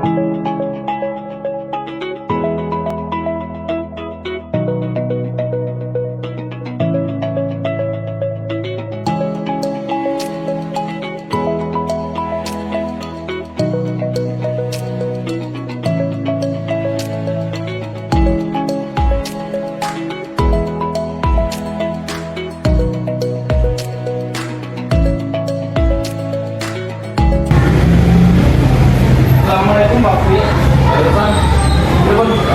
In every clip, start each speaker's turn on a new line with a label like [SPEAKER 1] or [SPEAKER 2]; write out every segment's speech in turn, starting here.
[SPEAKER 1] Assalamualaikum Pak Fi.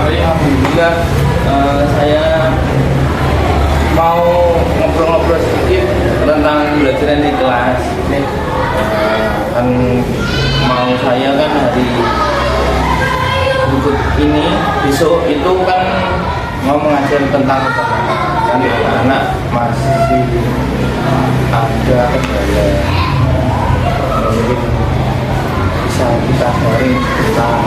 [SPEAKER 1] Alhamdulillah, saya mau ngobrol-ngobrol sedikit tentang pembelajaran di kelas. Kan mau saya kan hari berikut ini, besok itu kan mau mengajar tentang kan anak masih ada kendala, mungkin bisa kita sharing tentang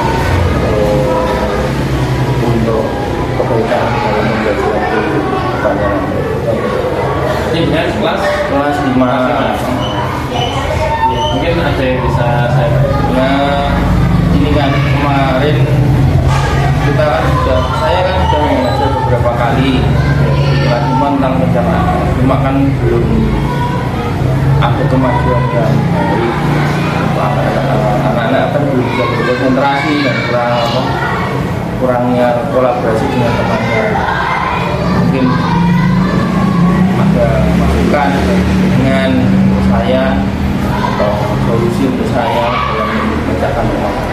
[SPEAKER 1] untuk kebaikan dalam membelajar itu banyak.
[SPEAKER 2] Ini dengan
[SPEAKER 1] kelas 5.
[SPEAKER 2] Mungkin ada yang bisa saya
[SPEAKER 1] Nah, ini kan kemarin kita kan saya kan sudah mengajar beberapa kali kelas 5 tentang pencernaan, cuma kan belum ada kemajuan yang baik. Anak-anak kan belum bisa berkonsentrasi dan kurangnya kolaborasi dengan temannya. Mungkin ada masukan dengan saya atau solusi untuk saya dalam memecahkan masalah.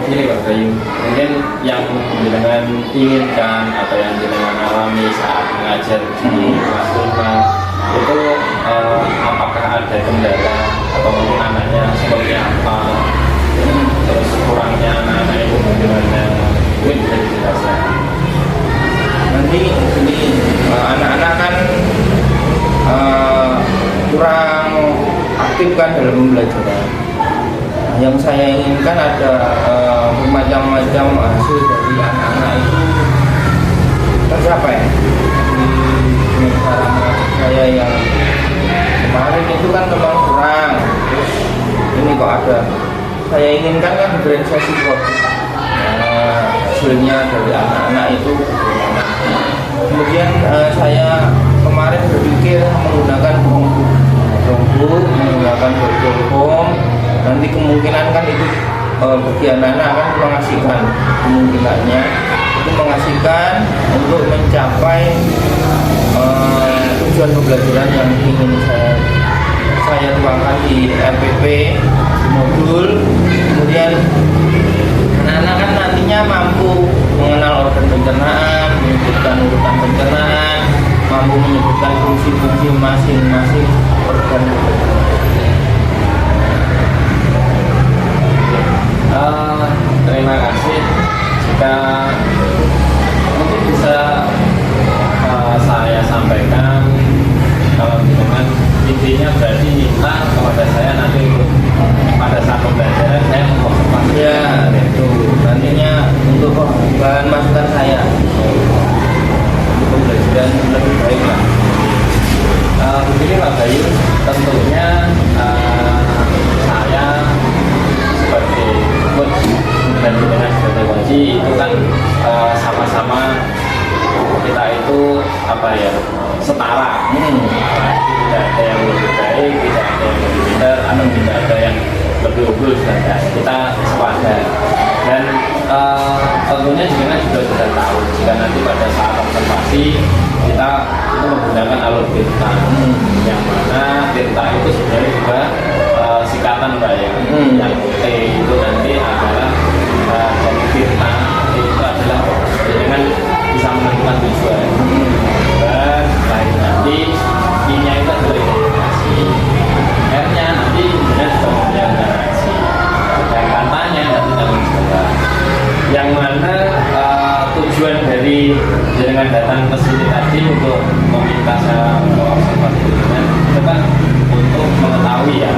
[SPEAKER 2] Gini Pak Bayu, mungkin yang jenengan inginkan atau yang jenengan alami saat mengajar di kelas 5 itu apakah ada kendala atau mungkin anaknya seperti apa, terus kurangnya anak-anak itu bagaimana, mungkin bisa dijelaskan.
[SPEAKER 1] Nanti ini anak-anak kan kurang aktif kan dalam pembelajaran. Yang saya inginkan ada bermacam-macam hasil dari anak-anak itu tercapai di cara mengajar saya yang kemarin itu kan memang kurang. Terus ini kok ada, saya inginkan kan diferensiasi kok hasilnya dari anak-anak itu. Kemudian saya kemarin berpikir menggunakan Chromebook, menggunakan Google Home. Nanti kemungkinan kan itu bagi anak-anak kan mengasihkan, kemungkinannya itu mengasihkan untuk mencapai tujuan pembelajaran yang ingin saya tuangkan di RPP modul. Kemudian anak-anak kan nantinya mampu mengenal organ pencernaan, menyebutkan urutan pencernaan, mampu menyebutkan fungsi-fungsi masing-masing organ.
[SPEAKER 2] Terima kasih. Jika mungkin bisa saya sampaikan, kalau dengan intinya berarti minta kepada saya nanti pada saat pembelajaran saya mengobservasi
[SPEAKER 1] Ya, itu nantinya untuk bahan masukan saya untuk pembelajaran lebih baik lah.
[SPEAKER 2] Begini Pak Bayu, tentunya saya sebagai coach dan dengan sebagai wajib itu kan sama-sama kita itu apa ya, setara. Tidak ada yang lebih baik, tidak ada yang lebih pintar, atau tidak ada yang lebih unggul, kita sepadan. Dan tentunya juga sudah tahu jika nanti pada saat observasi kita itu menggunakan alur tirta, yang mana tirta itu sebenarnya juga sikatan Mbak ya. Yang T itu nanti adalah dari tirta itu adalah dengan bisa menentukan tujuan, dan lain nanti I-nya itu adalah identifikasi, R-nya nanti dengan kemudian interaksi, dan katanya nanti tanggung jawab. Yang mana tujuan dari jaringan datang ke sini tadi untuk meminta saya untuk observasi itu kan untuk mengetahui ya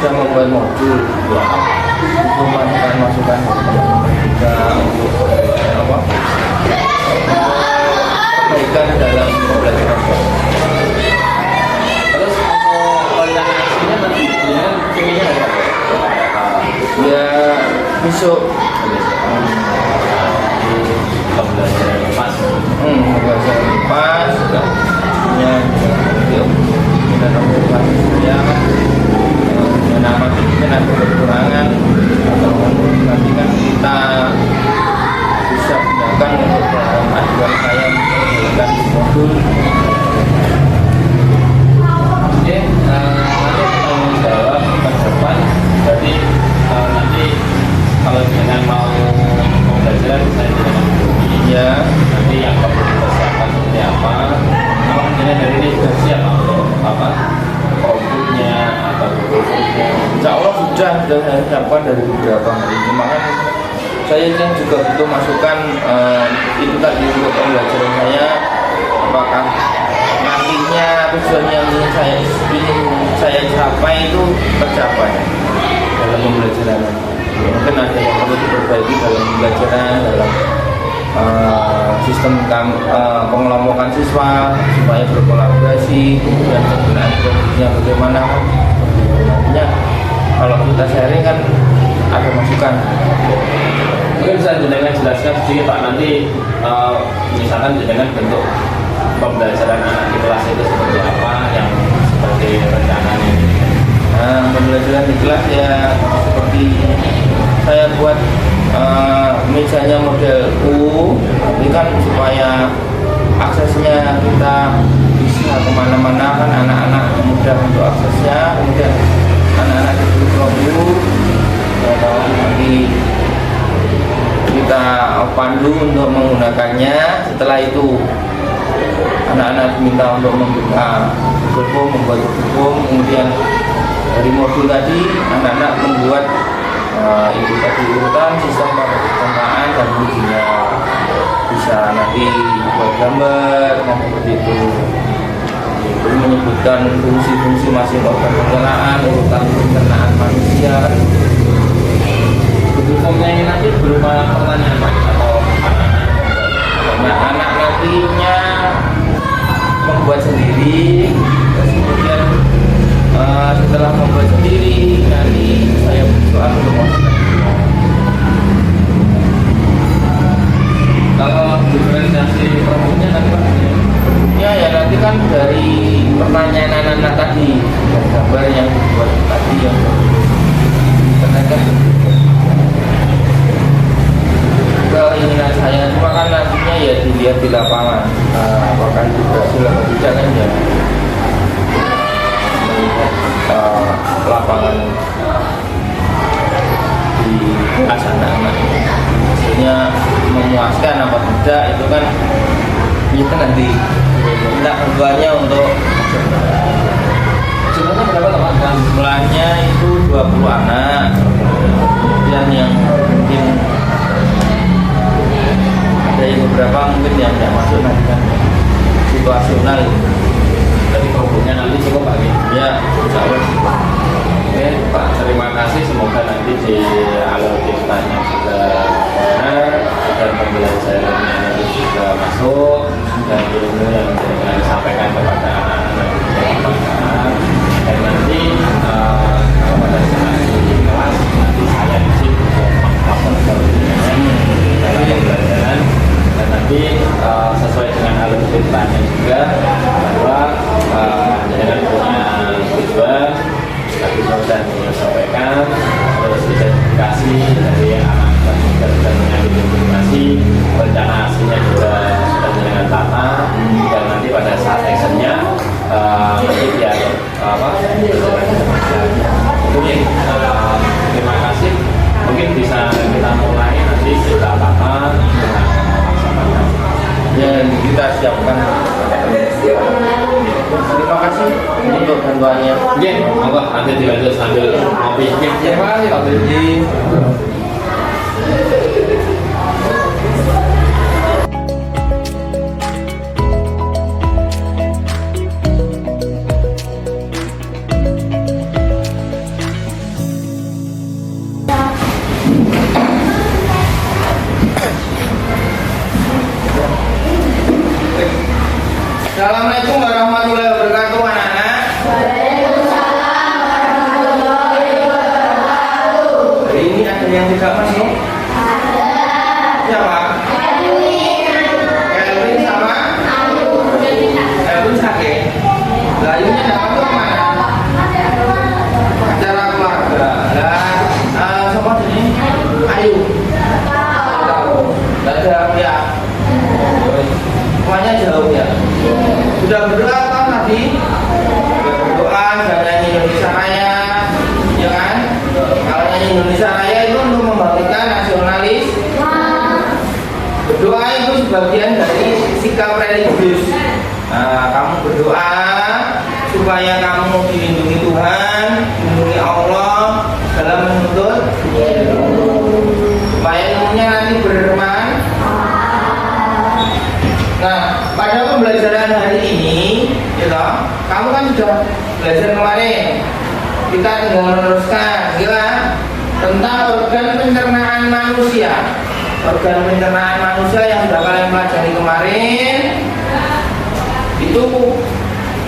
[SPEAKER 1] sudah membuat modul ya, untuk masukan-masukan juga untuk apa perbaikan dalam pembelajaran.
[SPEAKER 2] Terus untuk rencana aksinya nanti dengan pengennya apa?
[SPEAKER 1] Ya besok
[SPEAKER 2] Pembelajaran pas.
[SPEAKER 1] pembelajaran pas ya dan organisasi saya nama mungkin ada kekurangan atau nanti kan kita bisa gunakan untuk ajuan saya menggunakan modul.
[SPEAKER 2] Oke, nanti tanggung jawab ke depan. Berarti nanti kalau dengan mau pembelajaran saya dengan
[SPEAKER 1] Ya,
[SPEAKER 2] nanti yang perlu dipersiapkan seperti apa? Kalau misalnya dari ini sudah siap untuk apa? Produknya atau bukunya.
[SPEAKER 1] insya Allah sudah saya siapkan dari beberapa hari ini. Maka saya ingin juga butuh masukan itu tadi untuk pembelajaran saya, apakah nantinya tujuan yang ingin saya capai itu tercapai dalam pembelajaran. Mungkin ada yang perlu diperbaiki dalam pembelajaran, dalam sistem pengelompokan siswa supaya berkolaborasi, kemudian penggunaan produknya bagaimana. Nantinya kalau kita sharing kan ada masukan.
[SPEAKER 2] Mungkin bisa jenengan jelaskan sedikit Pak, nanti misalkan jenengan bentuk pembelajaran anak di kelas itu seperti apa yang seperti rencananya.
[SPEAKER 1] Nah, pembelajaran di kelas ya seperti saya buat mejanya model U, ini kan supaya aksesnya kita bisa kemana-mana, kan anak-anak mudah untuk aksesnya, kemudian anak-anak duduk kelompok atau nanti kita pandu untuk menggunakannya. Setelah itu anak-anak diminta untuk membuka Google Form, membuat Google Form, kemudian dari modul tadi anak-anak membuat itu tadi urutan sistem pada pertemuan dan ujinya bisa nanti buat gambar dan seperti itu. Itu menyebutkan fungsi-fungsi masing organ pencernaan, urutan pencernaan manusia.
[SPEAKER 2] Google Form-nya ini nanti berupa pertanyaan Pak atau anak-anak?
[SPEAKER 1] Nah, anak nantinya membuat sendiri, terus kemudian setelah membuat sendiri nanti saya soal untuk masukkan.
[SPEAKER 2] Kalau diferensiasi produknya nanti Pak?
[SPEAKER 1] Ya nanti kan dari pertanyaan anak-anak tadi dan gambar yang dibuat tadi yang ternyata keinginan saya cuma kan nantinya ya dilihat di lapangan apakah itu berhasil atau tidak kan ya lapangan di kelas anak-anak hasilnya memuaskan apa tidak itu kan kita nanti minta keduanya untuk
[SPEAKER 2] Jumlahnya berapa teman-teman?
[SPEAKER 1] jumlahnya itu 20 anak, kemudian yang mungkin ada yang beberapa mungkin yang tidak masuk nanti kan situasional.
[SPEAKER 2] Jadi produknya nanti cukup Pak?
[SPEAKER 1] Ya insya Allah.
[SPEAKER 2] Oke Pak, terima kasih. Semoga nanti di alur ceritanya juga benar dan pembelajarannya nanti juga masuk dan ilmu yang dengan disampaikan kepada anak-anak bermanfaat. Dan nanti kalau pada saat di kelas nanti saya isi melakukan dalam pembelajaran dan nanti sesuai dengan alur ceritanya juga bahwa dengan punya tujuan tadi sudah disampaikan, terus identifikasi dari anak-anak dan identifikasi rencana aslinya juga sudah dengan tata dan nanti pada saat actionnya nanti biar apa mungkin terima kasih mungkin bisa kita mulai nanti kita tata dengan melaksanakan
[SPEAKER 1] Ya kita siapkan. Terima kasih untuk bantuannya.
[SPEAKER 2] oke, monggo nanti dilanjut sambil ngopi. Terima kasih Pak Benji.
[SPEAKER 1] Assalamualaikum warahmatullahi wabarakatuh anak-anak.
[SPEAKER 3] Waalaikumsalam warahmatullahi wabarakatuh.
[SPEAKER 1] Hari ini ada yang tidak masuk?
[SPEAKER 3] Ada.
[SPEAKER 1] Siapa? Kelvin sama? Kelvin sakit. Lah Ayunya tidak masuk mana? Acara keluarga. Lah siapa ini? Ayu. Tahu. Tidak jawab ya. Semuanya jauh ya. Sudah berdoa kan tadi? Sudah berdoa, sudah nyanyi Indonesia Raya, ya kan? Kalau nyanyi Indonesia Raya itu untuk membangkitkan nasionalis. Berdoa itu sebagian dari sikap religius. Nah, kamu berdoa supaya kamu dilindungi Tuhan, dilindungi Allah dalam menuntut supaya ilmunya nanti bermanfaat. Nah, pada pembelajaran hari ini, gitu, kamu kan sudah belajar kemarin. Kita tinggal meneruskan, gitu, tentang organ pencernaan manusia. Organ pencernaan manusia yang sudah kalian pelajari kemarin itu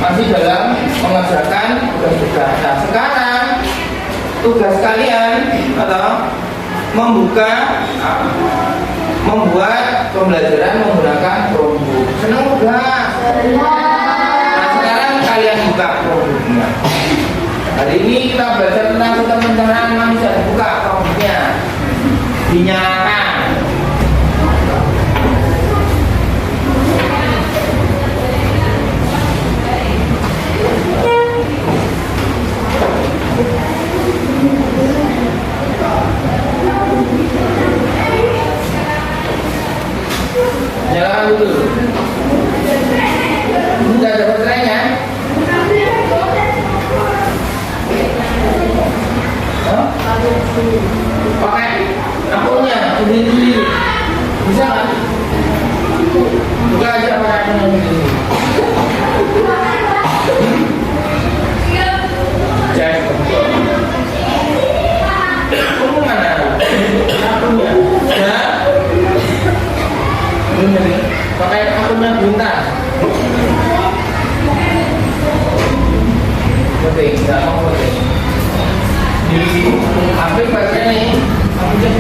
[SPEAKER 1] masih dalam mengerjakan tugas-tugas. Nah, sekarang tugas kalian atau membuat pembelajaran menggunakan Chromebook. Senang enggak? Nah, sekarang kalian buka Chromebooknya. Hari ini kita belajar tentang sistem pencernaan manusia. Buka Chromebooknya, dinyalakan. Nyalakan dulu. Sudah ada baterainya? Hah? Pakai akunnya sendiri. Bisa nggak? Buka aja pakai akunnya sendiri. Cek. Kamu mana? Akunnya. Ya. Ini pakai akunnya bintang. Penting, nggak mau penting. Ambil baterainya nih, ambil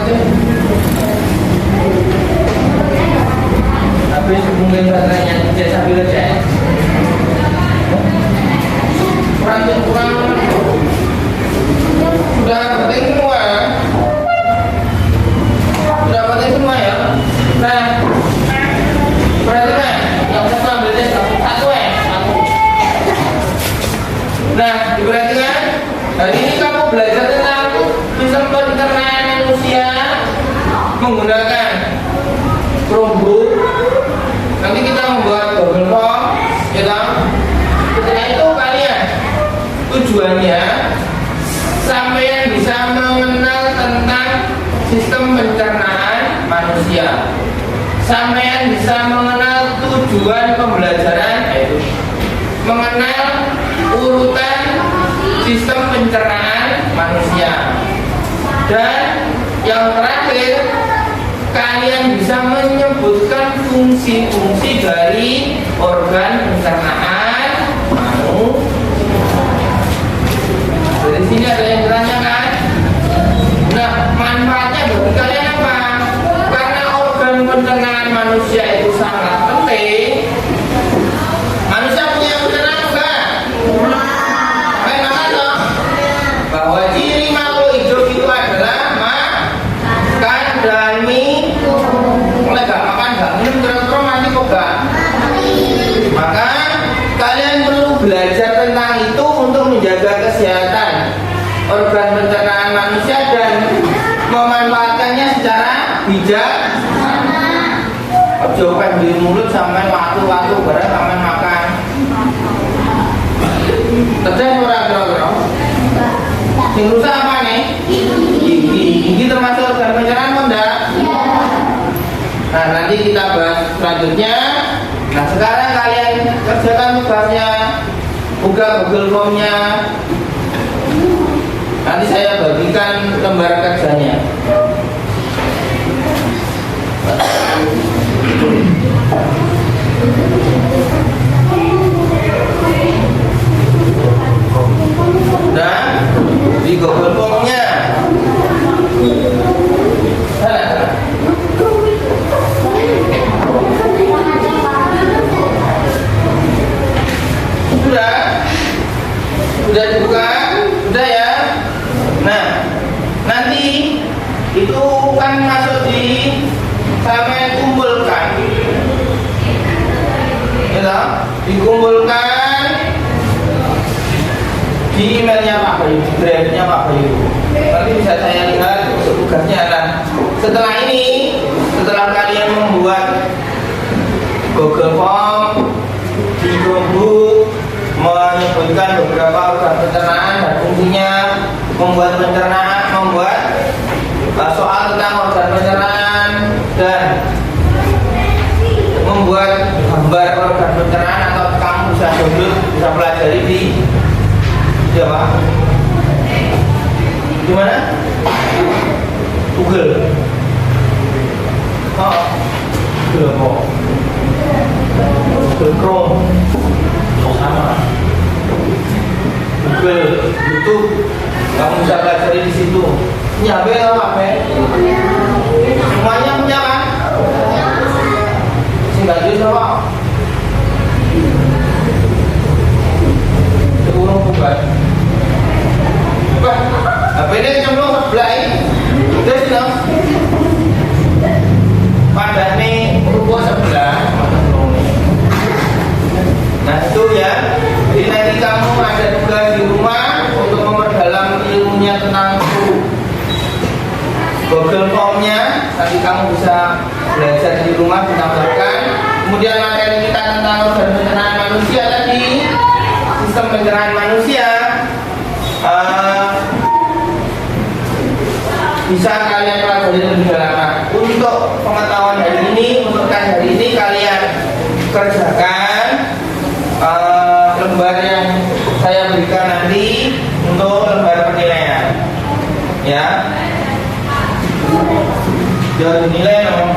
[SPEAKER 1] deh. Habis mungkin baterainya cek sambil cek. Kurang sudah penting semua. Sudah penting semua ya. Nah, perhatikan yang satu ambil deh satu. Nah, diperhatikan. Hari ini kamu belajar tentang sistem pencernaan manusia menggunakan Chromebook. Nanti kita membuat Google Form, ya toh? Setelah itu kalian tujuannya sampai bisa mengenal tentang sistem pencernaan manusia. Sampai bisa mengenal tujuan pembelajaran, yaitu mengenal urutan sistem pencernaan manusia. Dan yang terakhir, kalian bisa menyebutkan fungsi-fungsi dari organ pencernaan manusia. Dari sini ada yang ditanyakan. Nah, manfaatnya bagi kalian apa? Karena organ pencernaan manusia itu sangat penting. Manusia punya pencernaan enggak? Makan dong. Bahwa ciri makhluk hidup itu adalah makan dan minum. Mulai gak makan gak minum kira-kira mati kok gak? Maka kalian perlu belajar tentang itu untuk menjaga kesehatan organ pencernaan manusia dan memanfaatkannya secara bijak. Ojo kan di mulut sampai waktu-waktu bareng sampai makan. Terus orang kira-kira yang rusak apa nih? Gigi termasuk organ pencernaan apa enggak? Nah, nanti kita bahas selanjutnya. Nah, sekarang kalian kerjakan tugasnya, buka Google Form-nya. Nanti saya bagikan lembar kerjanya. Dan di Google Form-nya. Sana. Sudah dibuka? Sudah ya? Nah, nanti itu kan masuk di sampai kumpulkan, ya, dikumpulkan di emailnya Pak Bayu, di drive-nya Pak Bayu. Nanti bisa saya lihat untuk tugasnya. Nah, setelah ini, setelah kalian membuat Google Form di Chromebook, menyebutkan beberapa organ pencernaan dan fungsinya, membuat pencernaan, membuat soal tentang organ pencernaan, dan membuat gambar organ pencernaan, atau kamu bisa download, bisa pelajari di apa? Di mana? Google. Oh, Google apa? Google Chrome. Sama. Google, YouTube, kamu bisa pelajari di situ. Ini HP atau HP? Semuanya punya kan? Singkat jelas apa? Kurung bukan? Wah, HP ini cemplung sebelah ini. Terus dong. Pada nih ruko sebelah. Nah itu ya. Jadi nanti kamu ada tugas di rumah untuk memperdalam ilmunya tentang Google Form-nya. Nanti kamu bisa belajar di rumah, ditambahkan. Kemudian materi kita tentang organ pencernaan manusia tadi, sistem pencernaan manusia, bisa kalian pelajari lebih dalam. Untuk pengetahuan hari ini, untuk tes hari ini kalian kerjakan lembar yang saya berikan nanti untuk lembar penilaian, ya. Jangan dinilai dong.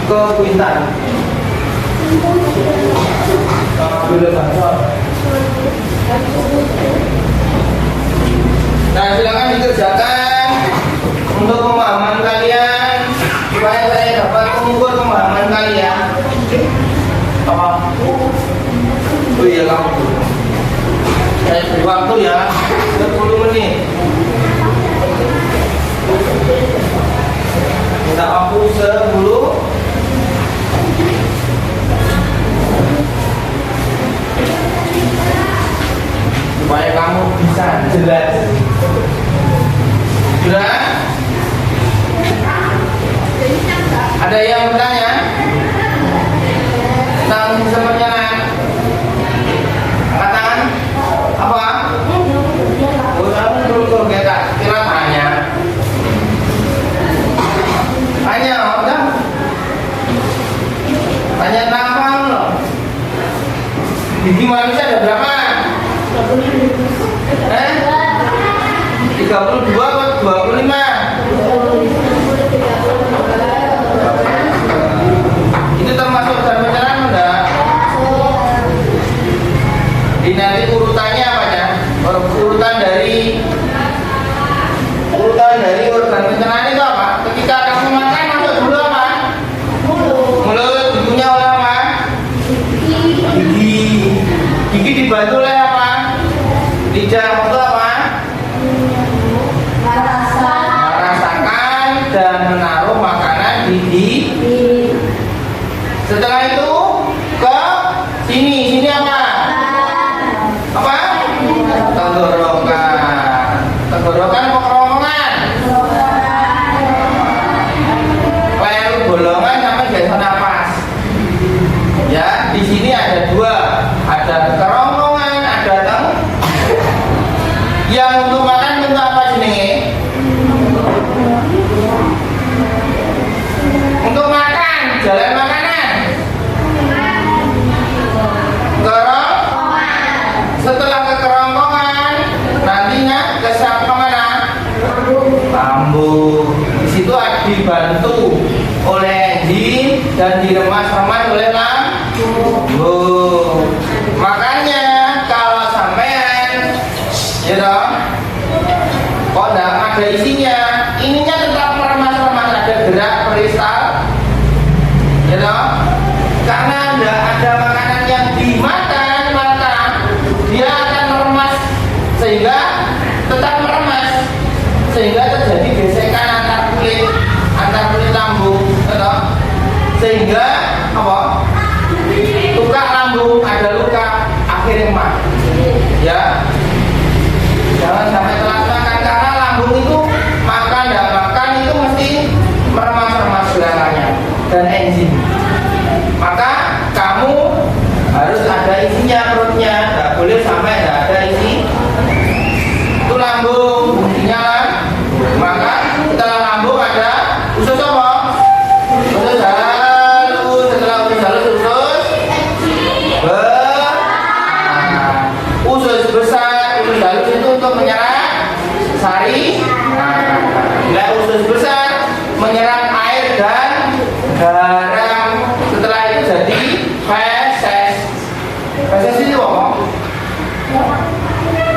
[SPEAKER 1] Ke Kuintan. Nah, silakan dikerjakan untuk pemahaman kalian, supaya saya dapat mengukur pemahaman kalian. Apa? Oh iya, kamu. Saya beri waktu ya, 10 menit. Minta waktu 10. Supaya kamu bisa jelas. Sudah? Ada yang bertanya tentang sistem pencernaan? Angkat tangan. Apa? Oh, kamu belum kita kira tanya. Tanya, udah? Tanya tentang apa loh? Gigi manusia ada berapa? 32 atau 25? Itu termasuk organ pencernaan enggak? Di nanti urutannya apa ya? Urutan dari organ pencernaan itu apa? Ketika kamu makan masuk dulu apa? Mulut dipunya oleh apa? Gigi dibantu oleh apa? Lidah untuk apa? Merasakan dan menaruh makanan di gigi. Setelah itu ke sini apa? Apa? Tenggorok. dibantu oleh engine dan diremas-remas oleh lambung. Makanya kalau sampean ya dong, kok enggak ada isinya, ininya tetap meremas-remas, ada gerak peristal ya dong, karena enggak ada makanan yang dimakan, maka dia akan meremas sehingga tetap meremas, sehingga terjadi gesekan antar kulit lambung ya dong? Sehingga apa? Luka lambung, ada luka akhirnya mati ya. Jangan sampai telat makan, karena lambung itu makan dan makan itu mesti meremas-remas segalanya dan enzim. Maka kamu harus ada isinya perutnya, tidak boleh sampai tidak ada isi. Itu lambung, fungsinya kan. Maka setelah lambung ada usus apa? Usus halus. Setelah usus halus usus besar. Usus halus itu untuk menyerap sari. Bila usus besar menyerap air dan garam. Setelah itu jadi feses. Feses itu apa?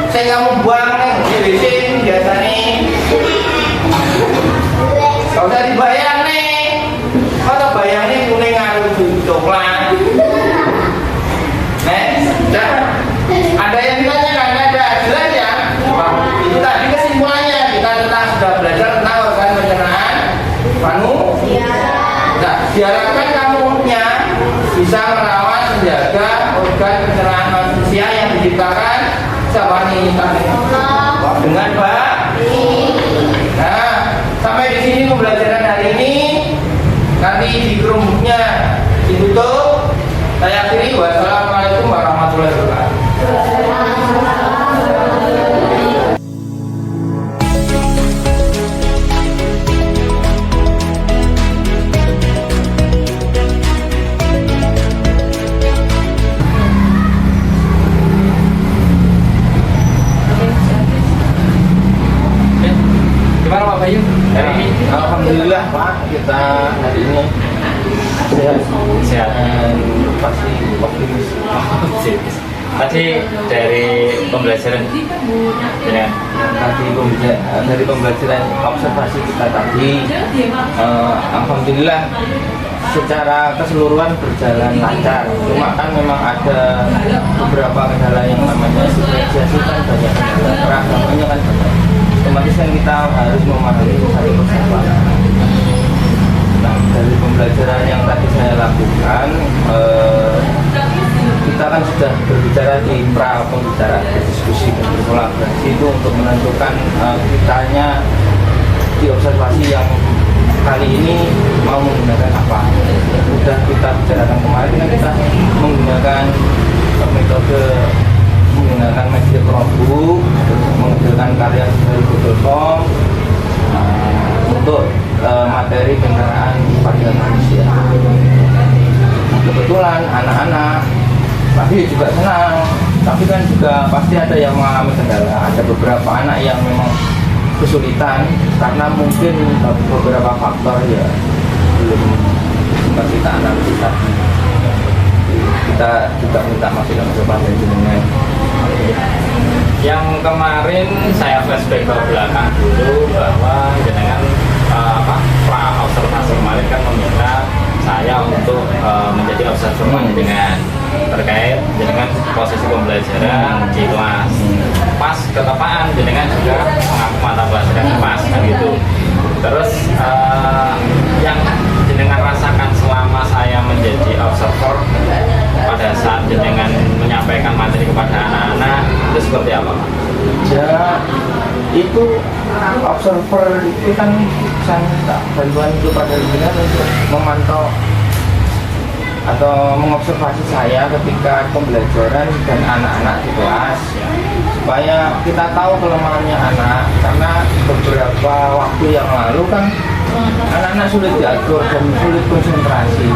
[SPEAKER 1] Saya kamu buang nih di WC biasa nih. Gak usah dibayang nih. Kalau bayang nih kuning harus coklat. Ada yang ditanyakan, ada jelas ya. Itu tadi kesimpulannya, kita sudah belajar tentang organ pencernaan manusia. Nah, diharapkan kamunya bisa merawat, menjaga organ pencernaan manusia yang diciptakan siapa nih dengan baik. Nah, sampai di sini pembelajaran hari ini. Nanti di kerumbunya ditutup. Saya akhiri. Wassalamualaikum warahmatullahi wabarakatuh.
[SPEAKER 2] Gimana Pak Bayu? Hari ini?
[SPEAKER 1] Alhamdulillah Pak, kita hari ini
[SPEAKER 2] Sehat.
[SPEAKER 1] Pasti optimis.
[SPEAKER 2] Tadi dari pembelajaran ya.
[SPEAKER 1] Dari pembelajaran observasi kita tadi, alhamdulillah secara keseluruhan berjalan lancar. Cuma kan memang ada beberapa kendala yang namanya diferensiasi, kan banyak kendala, keragamannya kan banyak. Otomatis kan kita harus memahami satu persatu. Nah, dari pembelajaran yang tadi saya lakukan, kita kan sudah berbicara di pembicaraan, berdiskusi dan berkolaborasi itu untuk menentukan kitanya di observasi yang kali ini mau menggunakan apa. Sudah kita bicarakan kemarin, kan kita menggunakan metode menggunakan media Chromebook, menggunakan karya dari Google.com untuk materi pencernaan pada manusia. Kebetulan anak-anak tapi juga senang, tapi kan juga pasti ada yang mengalami kendala. Ada beberapa anak yang memang kesulitan karena mungkin beberapa faktor ya belum sempat kita analisis tadi. Kita juga minta masukan dari jenengan.
[SPEAKER 2] Yang kemarin saya flashback ke belakang dulu bahwa jenengan pra observasi kemarin kan meminta saya untuk menjadi observer dengan terkait dengan posisi pembelajaran di kelas. Pas ketepaan jenengan juga mengaku mata pelajaran pas kan gitu. Terus yang jenengan rasakan selama saya menjadi observer pada saat jenengan menyampaikan materi kepada anak-anak itu seperti apa?
[SPEAKER 1] Ya, itu observer itu kan saya minta bantuan kepada jenengan untuk memantau atau mengobservasi saya ketika pembelajaran dan anak-anak di kelas, supaya kita tahu kelemahannya anak. Karena beberapa waktu yang lalu kan anak-anak sulit diatur dan sulit konsentrasi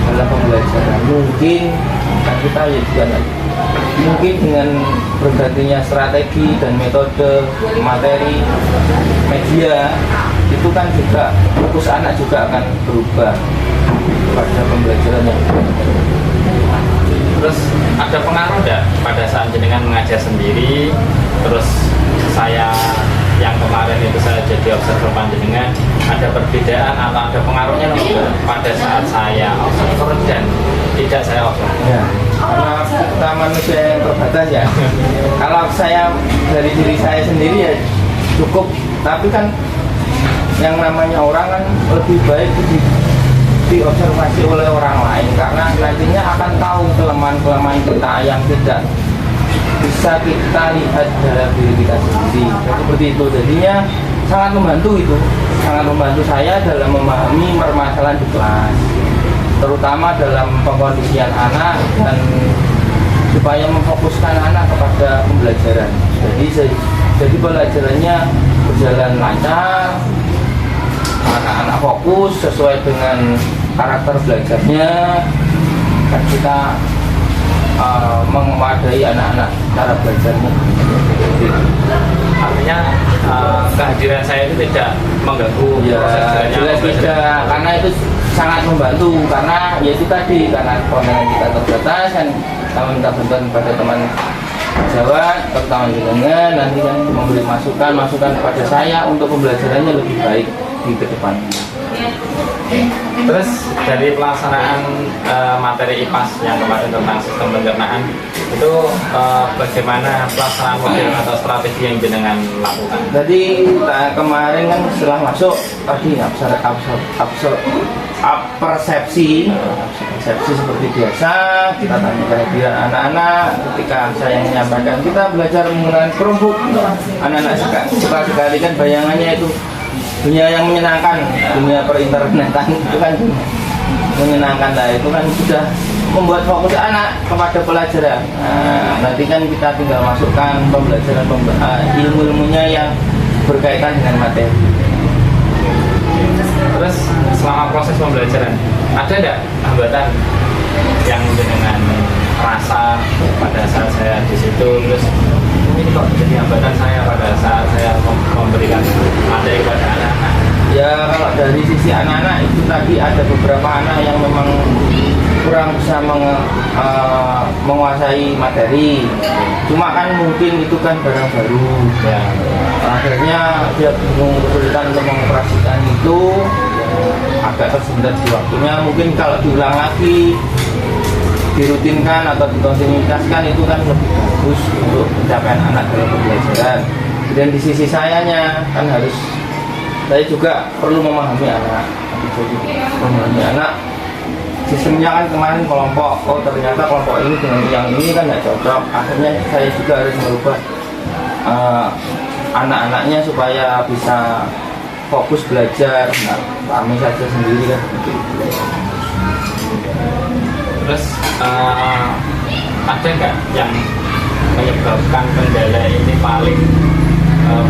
[SPEAKER 1] dalam pembelajaran. Mungkin kan kita ya juga mungkin dengan bergantinya strategi dan metode materi media itu kan juga fokus anak juga akan berubah pada pembelajaran yang
[SPEAKER 2] Terus ada pengaruh nggak pada saat jenengan mengajar sendiri, terus saya yang kemarin itu saya jadi observer panjenengan, ada perbedaan atau ada pengaruhnya enggak pada saat saya observer dan tidak saya observer?
[SPEAKER 1] ya, karena kita manusia yang terbatas ya. Kalau saya dari diri saya sendiri ya cukup, tapi kan yang namanya orang kan lebih baik diobservasi oleh orang lain, karena nantinya akan tahu kelemahan-kelemahan kita yang tidak bisa kita lihat dalam diri kita sendiri. Seperti itu, jadinya sangat membantu saya dalam memahami permasalahan di kelas, terutama dalam pengkondisian anak dan supaya memfokuskan anak kepada pembelajaran. Jadi pelajarannya berjalan lancar, anak-anak fokus sesuai dengan karakter belajarnya, dan kita memadai anak-anak cara belajarnya.
[SPEAKER 2] Artinya kehadiran saya itu tidak mengganggu
[SPEAKER 1] Ya,
[SPEAKER 2] proses jalannya
[SPEAKER 1] jelas
[SPEAKER 2] pembelajaran.
[SPEAKER 1] tidak, karena itu sangat membantu, karena ya itu tadi, karena pandangan kita terbatas kan, kami minta bantuan kepada teman Jawa, terutama jenengan nanti kan memberi masukan kepada saya untuk pembelajarannya lebih baik di kedepan.
[SPEAKER 2] Terus dari pelaksanaan materi IPAS yang kemarin tentang sistem pencernaan itu bagaimana pelaksanaan model atau strategi yang jenengan lakukan?
[SPEAKER 1] Jadi kemarin kan setelah masuk tadi persepsi seperti biasa, kita tanya kehadiran anak-anak. Ketika saya menyampaikan kita belajar menggunakan Chromebook, anak-anak suka sekali kan, bayangannya itu dunia yang menyenangkan, dunia perinternetan itu kan menyenangkan lah, itu kan sudah membuat fokus anak kepada pelajaran. Nanti kan kita tinggal masukkan pembelajaran ilmu-ilmunya yang berkaitan dengan materi.
[SPEAKER 2] Terus selama proses pembelajaran ada nggak hambatan yang dengan rasa pada saat saya di situ, terus ini kok jadi hambatan saya pada saat saya memberikan materi kepada anak-anak?
[SPEAKER 1] Ya, kalau dari sisi anak-anak itu tadi ada beberapa anak yang memang kurang bisa menguasai materi. Cuma kan mungkin itu kan barang baru.
[SPEAKER 2] Ya.
[SPEAKER 1] Akhirnya dia bingung, kesulitan untuk mengoperasikan itu, agak tersendat di waktunya. Mungkin kalau diulang lagi, dirutinkan atau dikontinuitaskan, itu kan lebih bagus untuk pencapaian anak dalam pembelajaran. Dan di sisi sayanya kan saya juga perlu memahami anak. Jadi memahami anak, sistemnya kan kemarin kelompok, oh ternyata kelompok ini dengan yang ini kan nggak cocok. Akhirnya saya juga harus merubah anak-anaknya supaya bisa fokus belajar. Nah, kami saja sendiri kan begitu.
[SPEAKER 2] Terus ada nggak yang menyebabkan kendala ini paling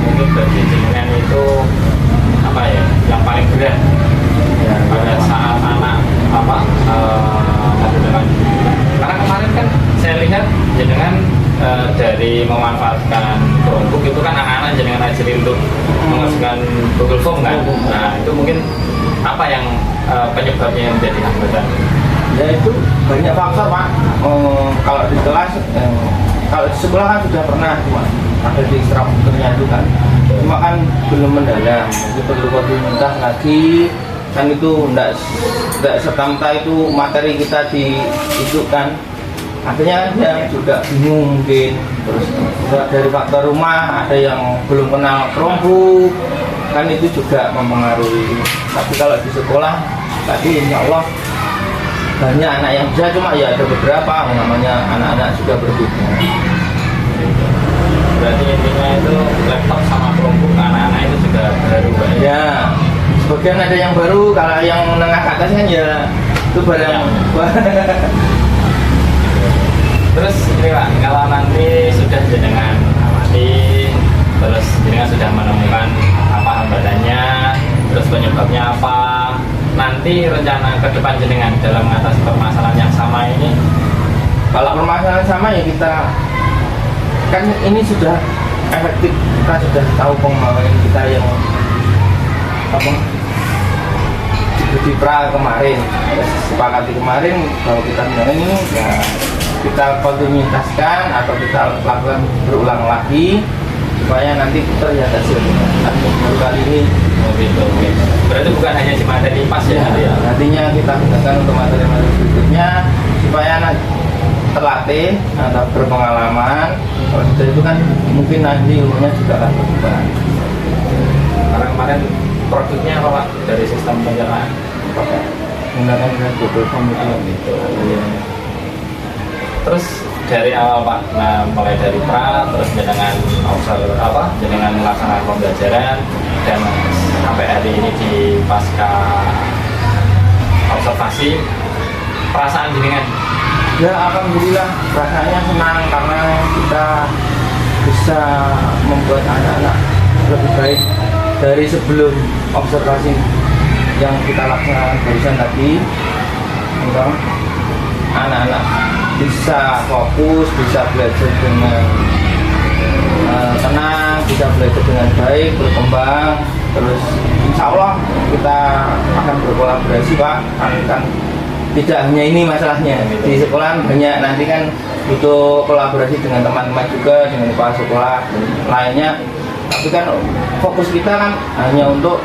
[SPEAKER 2] mungkin bagi jenengan itu apa ya, yang paling berat
[SPEAKER 1] Ya,
[SPEAKER 2] pada saat anak menggunakan? Karena kemarin kan saya lihat jenengan dari memanfaatkan Chromebook itu kan anak-anak jenengan ajari untuk menghasilkan Google Form kan. Nah itu mungkin apa yang penyebabnya yang menjadi hambatan?
[SPEAKER 1] Ya itu banyak faktor Pak. Kalau di kelas, kalau di sekolah kan sudah pernah, cuma ada di instrukturnya itu kan, cuma kan belum mendalam, jadi perlu kontinuitas lagi kan. Itu tidak serta-merta itu materi kita itu kan, akhirnya dia juga bingung mungkin. Terus dari faktor rumah, ada yang belum kenal Chromebook kan, itu juga mempengaruhi. Tapi kalau di sekolah tadi insya Allah banyak anak yang bisa, cuma ya ada beberapa namanya anak-anak juga berbeda.
[SPEAKER 2] Berarti intinya itu laptop sama Chromebook anak-anak itu juga baru banyak.
[SPEAKER 1] Ya, sebagian ada yang baru, kalau yang menengah ke atas kan ya itu barang.
[SPEAKER 2] Terus ini Pak, kalau nanti sudah jenengan amati, terus jenengan sudah menemukan apa hambatannya, terus penyebabnya apa, nanti rencana ke depan jenengan dalam mengatasi permasalahan yang sama ini?
[SPEAKER 1] Kalau permasalahan sama ya kita kan ini sudah efektif, kita sudah tahu pengalaman kita yang apa di pra kemarin sepakati kemarin kalau kita bilang ini ya kita kontinuitaskan atau kita lakukan berulang lagi supaya nanti terlihat hasilnya. Tapi baru kali ini
[SPEAKER 2] Oh gitu, oke. Berarti bukan hanya di materi pas ya, nanti ya?
[SPEAKER 1] nantinya kita gunakan untuk materi-materi berikutnya supaya anak terlatih atau berpengalaman. Kalau sudah itu kan mungkin nanti ilmunya juga akan berubah.
[SPEAKER 2] Karena kemarin produknya apa Pak? Dari sistem pencernaan?
[SPEAKER 1] Pakai menggunakan dengan Google Form itu.
[SPEAKER 2] Oh gitu. Terus dari awal Pak, nah mulai dari pra, terus dengan dengan melaksanakan pembelajaran dan sampai hari ini di pasca observasi, perasaan jenengan?
[SPEAKER 1] Ya alhamdulillah rasanya senang karena kita bisa membuat anak-anak lebih baik dari sebelum observasi yang kita laksanakan barusan tadi. Untuk anak-anak bisa fokus, bisa belajar dengan tenang, bisa belajar dengan baik, berkembang. Terus insya Allah kita akan berkolaborasi Pak, kan tidak hanya ini masalahnya di sekolah banyak, nanti kan butuh kolaborasi dengan teman-teman juga, dengan kepala sekolah lainnya. Tapi kan fokus kita kan hanya untuk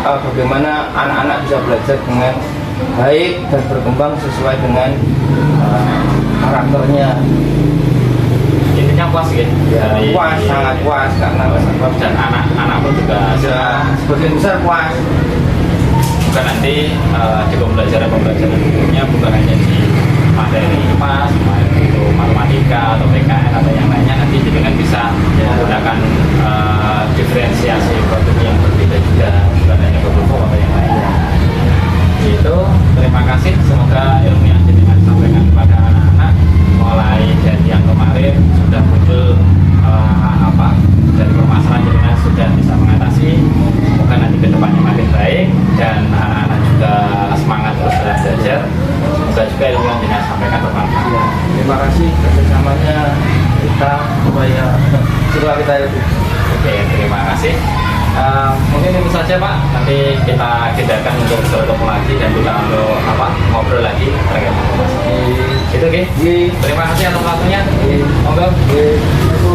[SPEAKER 1] bagaimana anak-anak bisa belajar dengan baik dan berkembang sesuai dengan karakternya.
[SPEAKER 2] Intinya puas ya? Dari-
[SPEAKER 1] Puas, sangat puas karena
[SPEAKER 2] dan anak-anak pun juga
[SPEAKER 1] sebagian besar puas.
[SPEAKER 2] bukan nanti di pembelajaran berikutnya bukan hanya di materi IPAS, itu matematika atau PKN atau yang lainnya, nanti jenengan bisa menggunakan diferensiasi produk yang berbeda juga, bukan hanya beberapa atau yang lainnya. Itu terima kasih, semoga ilmu yang jenengan sampaikan kepada anak-anak mulai dari yang kemarin sudah muncul dari permasalahan jenengan sudah bisa mengatasi, semoga nanti kedepannya makin baik dan anak-anak juga semangat terus belajar. Semoga juga ilmu yang jenengan sampaikan bermanfaat.
[SPEAKER 1] Ya, terima kasih kerjasamanya kita supaya setelah kita itu.
[SPEAKER 2] Oke, terima kasih. Mungkin itu saja Pak. Nanti kita agendakan untuk bertemu lagi dan juga untuk ngobrol lagi terkait informasi. Itu oke.
[SPEAKER 1] Iya.
[SPEAKER 2] Terima kasih atas waktunya.
[SPEAKER 1] Iya.
[SPEAKER 2] Monggo.
[SPEAKER 1] Itu